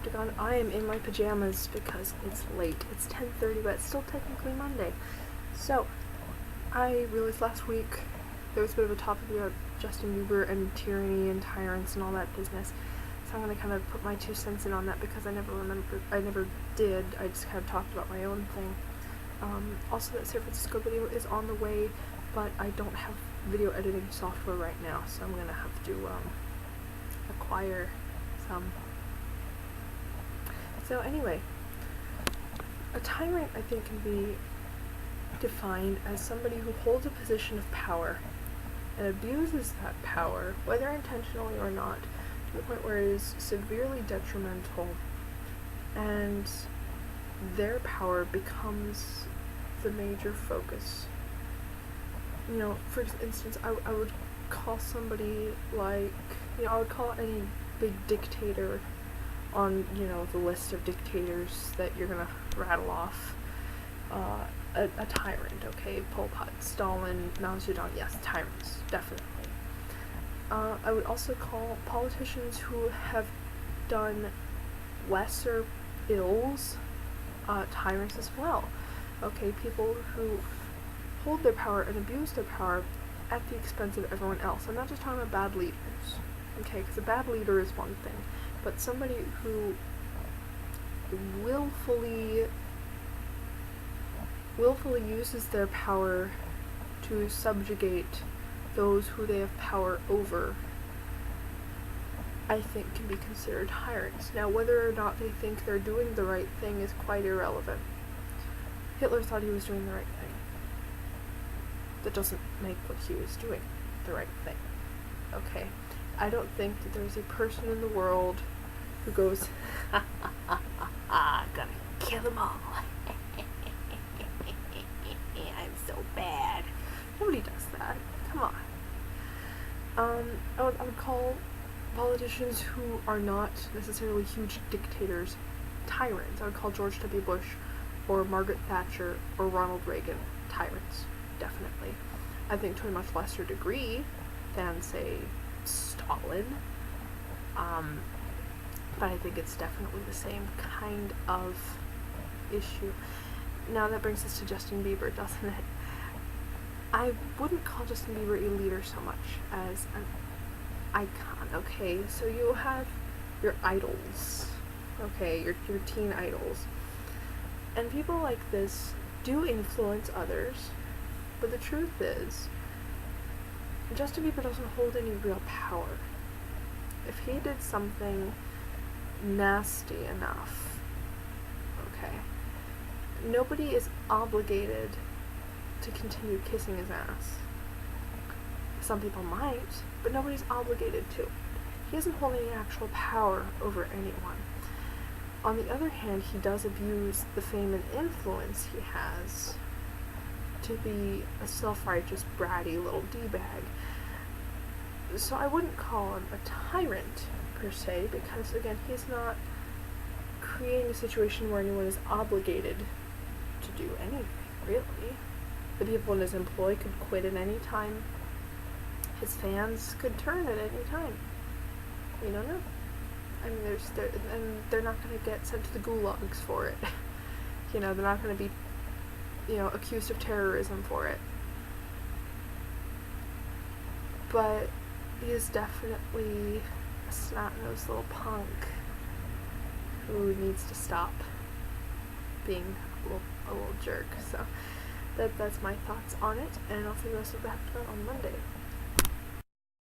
Octagon. I am in my pajamas because it's late. It's 10:30, but it's still technically Monday. So, I realized last week there was a bit of a topic about Justin Bieber and tyranny and tyrants and all that business. So I'm going to kind of put my 2 cents in on that because I never did. I just kind of talked about my own thing. Also, that San Francisco video is on the way, but I don't have video editing software right now, so I'm going to have to acquire some. So anyway, a tyrant, I think, can be defined as somebody who holds a position of power and abuses that power, whether intentionally or not, to the point where it is severely detrimental, and their power becomes the major focus. You know, for instance, I would call somebody like, I would call any big dictator on, the list of dictators that you're gonna rattle off, a tyrant, okay? Pol Pot, Stalin, Mao Zedong, yes, tyrants, definitely. I would also call politicians who have done lesser ills, tyrants as well. Okay, people who hold their power and abuse their power at the expense of everyone else. I'm not just talking about bad leaders, okay, because a bad leader is one thing, but somebody who willfully uses their power to subjugate those who they have power over, I think can be considered tyrants. Now, whether or not they think they're doing the right thing is quite irrelevant. Hitler thought he was doing the right thing. That doesn't make what he was doing the right thing. Okay? I don't think that there's a person in the world who goes, gonna kill them all. I'm so bad. Nobody does that. Come on. I would call politicians who are not necessarily huge dictators tyrants. I would call George W. Bush or Margaret Thatcher or Ronald Reagan tyrants, definitely. I think to a much lesser degree than, say, Stalin, but I think it's definitely the same kind of issue. Now that brings us to Justin Bieber, doesn't it? I wouldn't call Justin Bieber a leader so much as an icon, okay? So you have your idols, okay, your teen idols. And people like this do influence others, but the truth is, Justin Bieber doesn't hold any real power. If he did something nasty enough, okay, nobody is obligated to continue kissing his ass. Some people might, but nobody's obligated to. He doesn't hold any actual power over anyone. On the other hand, he does abuse the fame and influence he has to be a self-righteous, bratty little d-bag. So I wouldn't call him a tyrant, per se, because, again, he's not creating a situation where anyone is obligated to do anything, really. The people in his employ could quit at any time. His fans could turn at any time. We don't know. I mean, they're not going to get sent to the gulags for it. They're not going to be, accused of terrorism for it. But he is definitely a snot-nosed little punk who needs to stop being a little jerk. So that's my thoughts on it, and I'll see the rest of the episode on Monday.